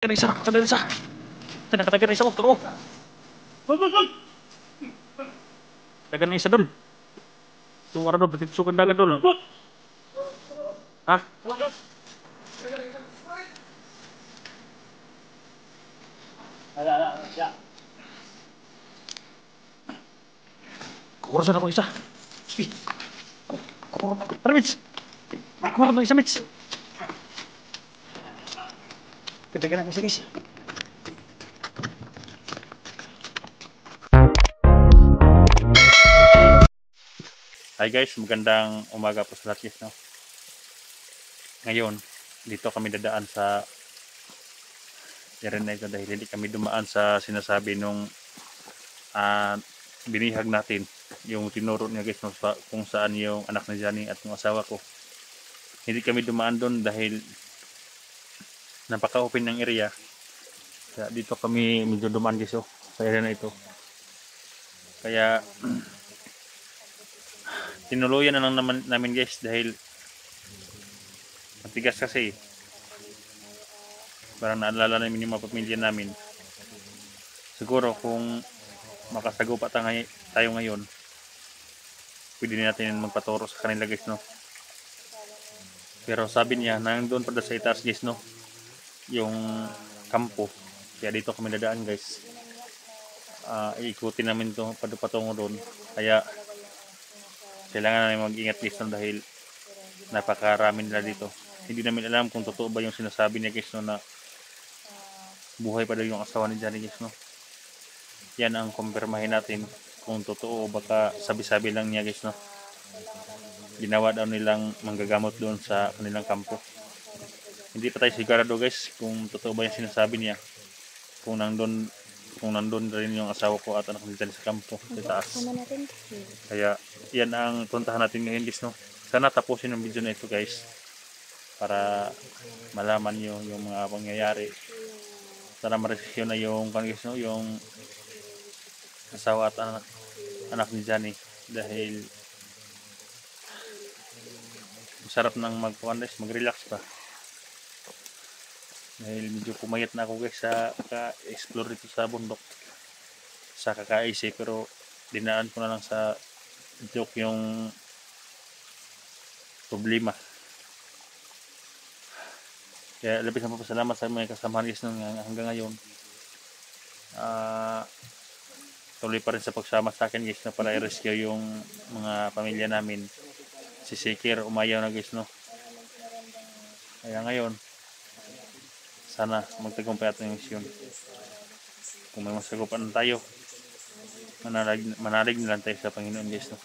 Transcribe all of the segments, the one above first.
Kena isa, kena isa. Tenang kata kena isa mo, tunggu. Dagan isa dun. Suara dun, berarti sukan dagan dun. Hah? Kurusan ako isa. Sige. Tara, Mitch. Kurusan ako isa, Mitch. Kadagan ako isa, guys. Hi guys, magandang umaga po sa lahat guys, no? Ngayon, dito kami dadaan sa area na ito dahil hindi kami dumaan sa sinasabi nung binihag natin yung tinuro niya guys, no, kung saan yung anak ni Johnny at yung asawa ko. Hindi kami dumaan doon dahil napaka-open ng area. Kaya dito kami medyo dumaan guys, oh, sa area na ito. Kaya tinuluyan na lang namin guys dahil matigas kasi. Parang naalala namin yung mga pamilya namin. Siguro kung makasagupa tayo ngayon, pwede natin magpaturo sa kanila guys, no. Pero sabi niya nandoon pa sa itaas guys, no, yung kampo. Kaya dito kami dadaan guys. Iikutin namin to patungo doon. Kaya kailangan namin mag-ingat guys, no, dahil napakarami nila dito. Hindi namin alam kung totoo ba yung sinasabi niya guys, no, na buhay pa daw yung asawa ni Johnny guys, no. Yan ang kumpirmahin natin kung totoo o baka sabi-sabi lang niya guys, no. Ginawa daw nilang manggagamot doon sa kanilang kampo. Hindi pa tayo sigurado guys kung totoo ba yung sinasabi niya, kung nandun rin yung asawa ko at anak nila sa kampo sa taas. Kaya yan ang puntahan natin ngayon guys, no. Sana tapusin yung video na ito guys para malaman nyo yung mga pangyayari. Sana ma-rescue na yung guys, no, yung asawa at anak ni Johnny, dahil masarap nang mag-relax pa. Dahil medyo pumayat na ako guys sa ka-explore dito sa bundok, sa kakaisip, pero dinaan ko na lang sa joke yung problema. Kaya labis na papasalamat sa mga kasamahan guys hanggang ngayon. Tuloy pa rin sa pagsama sa akin guys na para i-rescue yung mga pamilya namin. Si Sikir umayaw na guys, no. Kaya ngayon sana magtagumpay ating misyon. Kung may masagupan tayo, manalig na lang tayo sa Panginoon guys, no.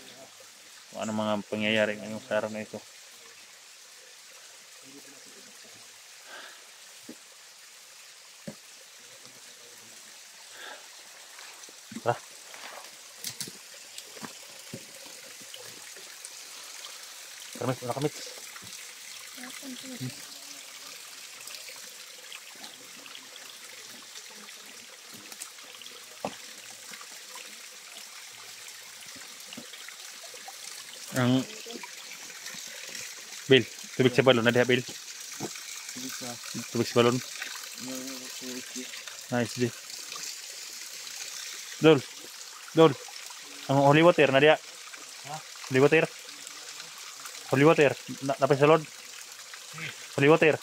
Kung ano mga pangyayari ngayong sa araw na ito. Tara. Kamit, wala kamit. Ang Bill, tubig sa balon na diha Bill. Tubig sa balon. Nice di. Dol. Ang holy water na diha. Ha? Holy water. Holy water. Napay sa lod. Holy water.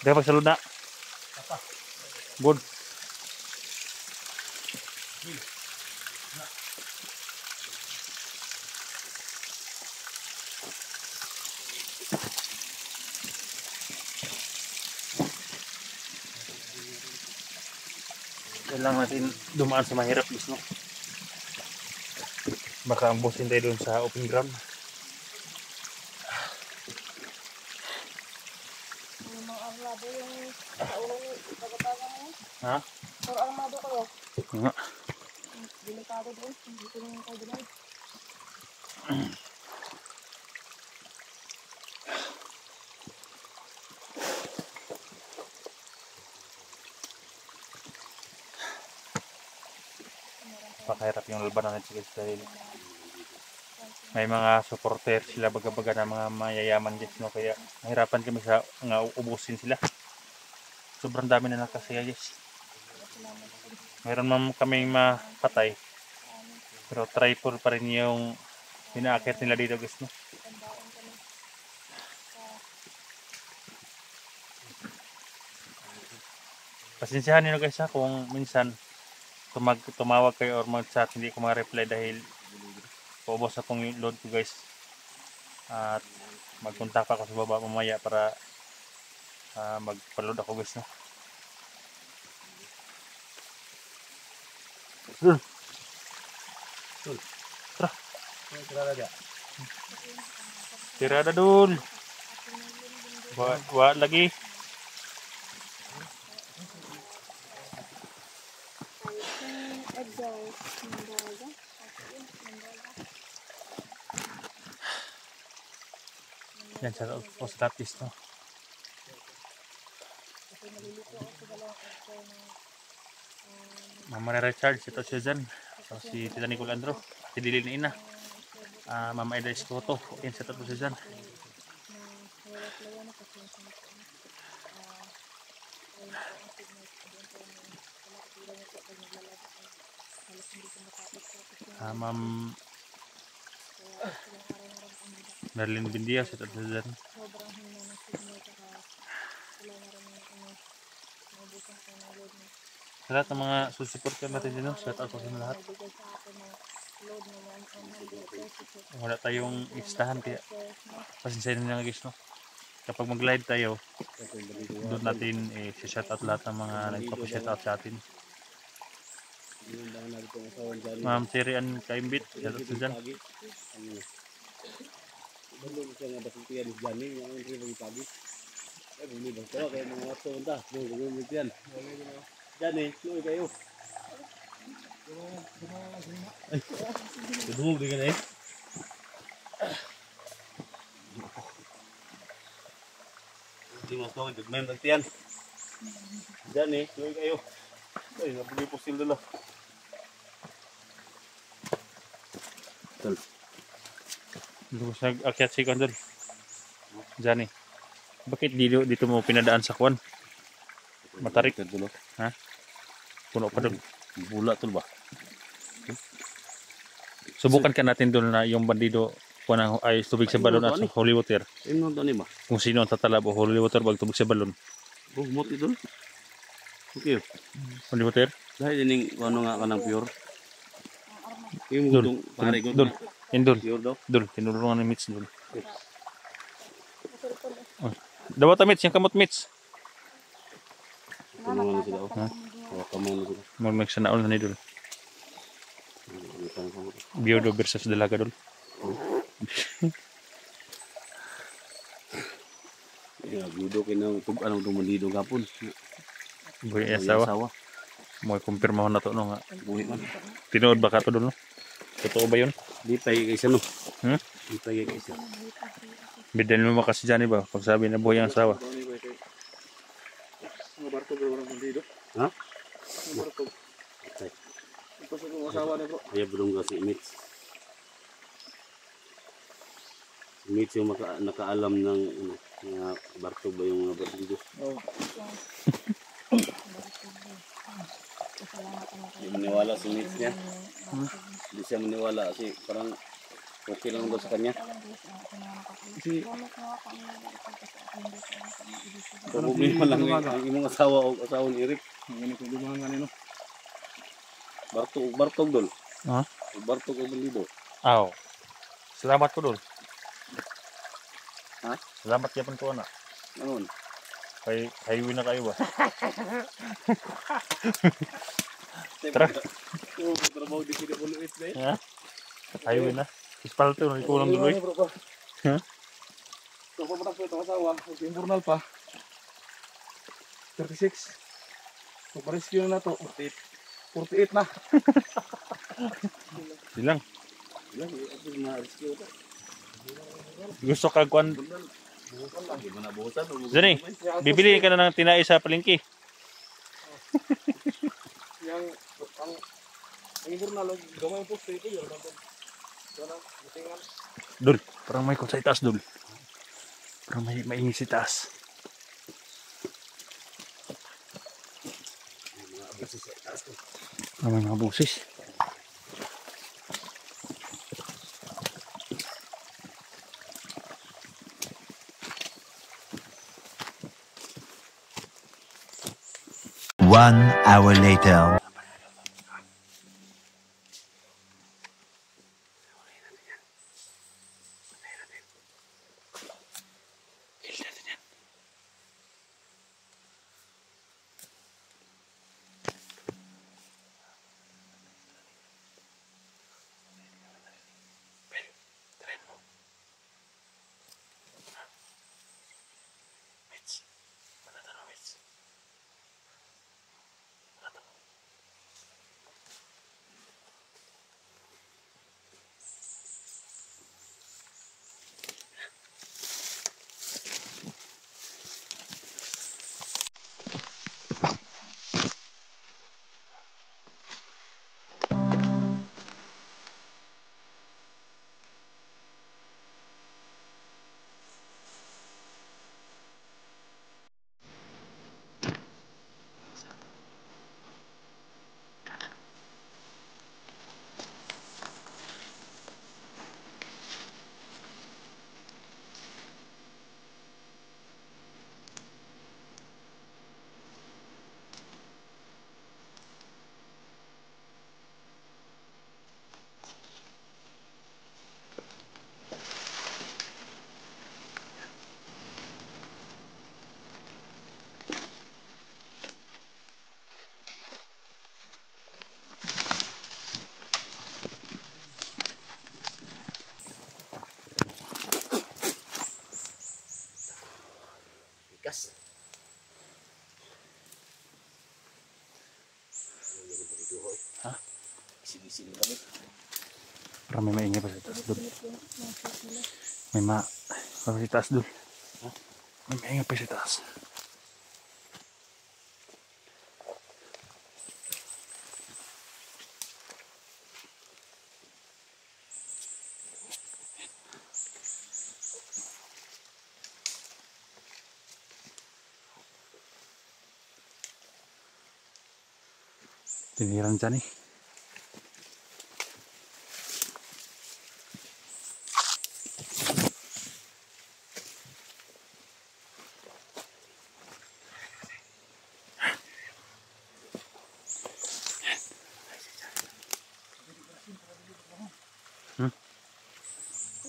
Diha pag sa lod na. Good. Kailangan natin dumaan sa mahirap guys, no. Baka ambusin tayo doon sa open ground. Ha? Pero armado ko yun. Nga. Delikado doon. Hindi ko naman kayo doon. Pakahirap yung labanan natin guys dahil may mga supporter sila baga-baga na mga mayayaman guys, no. Kaya nahirapan kami sa nga ubusin sila. sobrang dami na nakasaya guys. Meron man kaming mapatay, pero triple pa rin yung inaakit nila dito guys, no? Pasensyahan niyo guys ha kung minsan tumawag kayo or mag-chat hindi ko ma-reply dahil paubos na pong yung load ko guys. At magpunta pa ako sa baba mamaya para magpa-load ako guys, no? Tara. Tirada dul. Wa lagi. Yan sa post office, no? Mama na Richard, si Susan, so si Tita Nicole Andro, si Dilin Ina, Mama Eda Escoto, yan sa Tito Susan. Ma'am Merlin Bindia, si Tito Susan. Sa lahat ng mga susuporta natin dito, shout out po sa lahat. Wala tayong listahan kaya pasensyahan nyo nga guys, no? Kapag mag-live tayo, doon natin shout out lahat ng mga nagpa-shout out sa atin. Ma'am Terry Ann Kaimbit, shout out sa dyan. Diyan luwi kayo. Ay, dumog din ka na eh. Hindi mas tawag, dagmayan tagtiyan. Diyan luwi kayo. Ay, napuli po sila dala. Tol. Lubos nag-akyat si Kondol. Diyan bakit dito mo pinadaan sa kwan? Matarik. Ha? Puno pa doon. Bula tol ba? Subukan ka natin doon na yung bandido kung ay tubig sa balon at holy water. Ino to ni ba? Kung sino ang tatalab o holy water bag tubig sa balon. Oh, mo ti tol. Okay. Holy water? Dahil dining ano nga kanang pure. Imo Dul. gutong pare gud. Dul. Indol. Pure daw. Dul. Tinulungan ni Mitch dul. Oh. Dawat Mitch, yung kamot Mitch. Tulungan sila oh. Ha? Kamang sila. Mag-make siya naon na ni dul. Biodo versus dalaga dul. Ya, biudo kinang anong tumandido gapon. Buhi asawa. Mo kumpirma na to no nga. Buhi man. Tinuod ba ka to dul no? Totoo ba yun? Di pa kaysa no. Di pa kaysa. Bidan mo kasi dyan ba? Pag sabi na buhay ang asawa. Ha? Ito sa kong asawa na bro. Ayaw bulong ka si Mitch. Si Mitch yung nakaalam ng mga barko ba yung mga barko. Oo. Hindi maniwala si Mitch niya. Hindi siya maniwala kasi parang okay lang daw sa kanya. Kasi problema lang ang imong asawa o asawa ni Eric. Ang kung dumangan kanino. Bartog dol. Ha? Bartog o bandido. Aw. Salamat ko dul. Ha? Salamat yapon ko na. Ano? Kay highway na kayo ba? Tara. Trabaho di kita buluit ba? Ha? Highway na. Ispalto na ikulang duloy. Ha? So, papatak ko ito asawa. Impurnal pa. 36. So, pa-rescue na to. 48 na. Silang. Ilang, ako ma-rescue ito. Gusto ka kuan. Hindi mo nabuhusan. Zani, bibili ka na ng tinai sa palengke. Yang, ang impurnal, gamay yung posto ito. Yan, butingan. Dul, parang may kung sa itaas dul. Parang may maingis sa itaas. May mga busis. One hour later. Gas. Ha? Sini-sini kami. Para may maingay pa sa taas doon. May pa sa taas doon. May maingay pa sa taas. Tiniran dyan eh.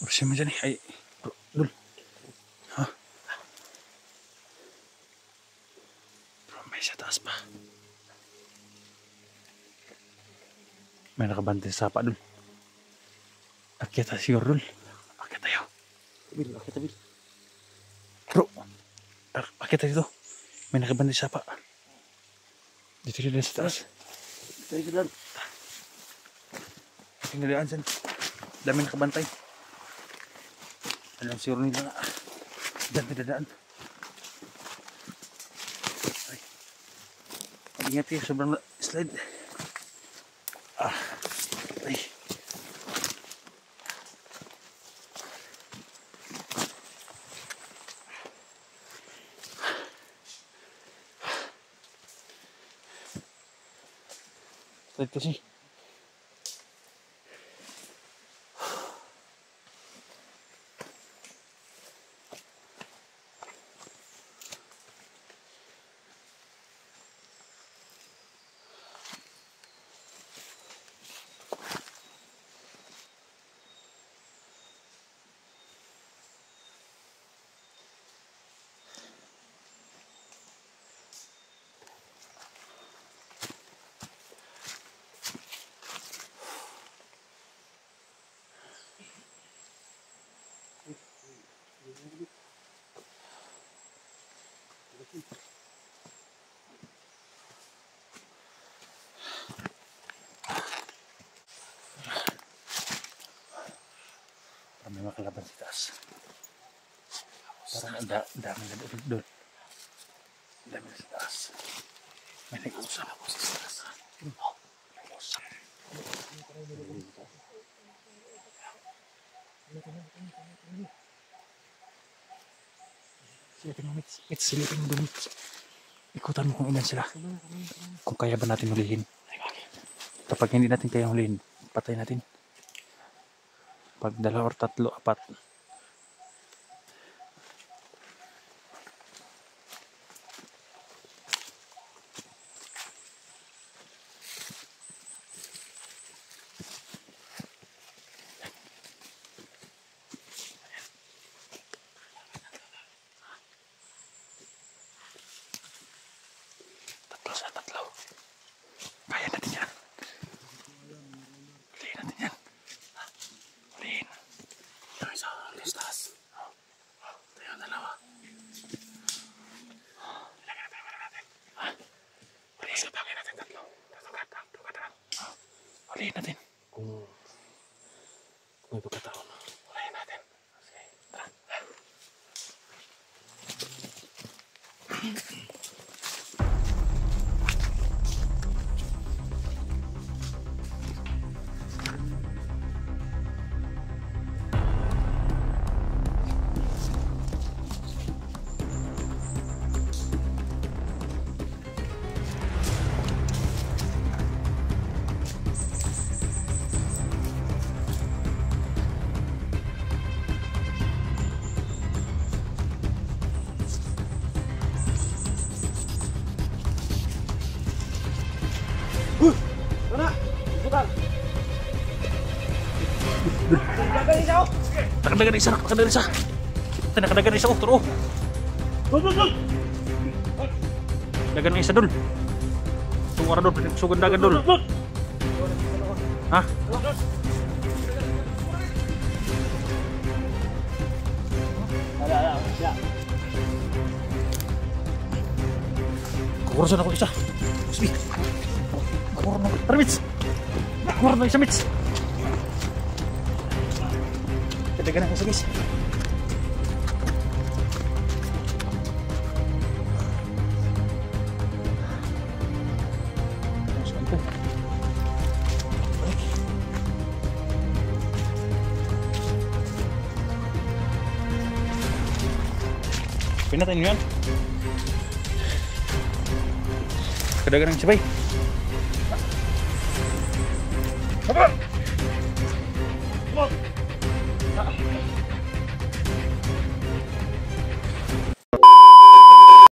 Urusin mo dyan eh. Ay, dul. Ha? Bro, may sa taas pa. May nakabante sa sapa dul. Akyat tayo siguro dul. Akyat tayo. Tabil, bakit tabil? Bro, akyat tayo dito. May nakabante sa sapa. Dito rin sa taas. Tayo dyan. Tingnan dyan dyan. Dami nakabantay. Alam siguro nila na. Dami dadaan. Ay. Ingat kayo, sobrang slide. Ay. Slide kasi. May makalaban sa taas. Parang ang dami na doon. Dami na sa taas. May nag-usap ako sa taas. Nag-usap. Silipin mo, Mitz. Mitz, silipin mo doon, Mitz. Ikutan mo kung ilan sila. Kung kaya ba natin hulihin. Kapag hindi natin kaya hulihin, patay natin. Pag 2 or 3, 4. Tatlo. Kaya natin yan. Hulihin natin yan. Hulihin. Yung isa, listas. Ito yung 2. Hulihin. Sabagay natin 3. Hulihin natin. Kung may pagkataon. Hulihin natin. Sige, tara. Mana? Ikutan. Nakadagan isa. Nakadagan isa. Oh, turo. Dul. Dagan na isa dul. Tungara dul. Sugan dagan dul. Ha? Ya. Kukurusan ako isa. Sige. Kukurusan ako. Tara, Mitch. Kukurusan ako isa, Mitch. Kadagan na isa, Mitch. Pinatay niyo yan. Kadagan ng sabay. Haba!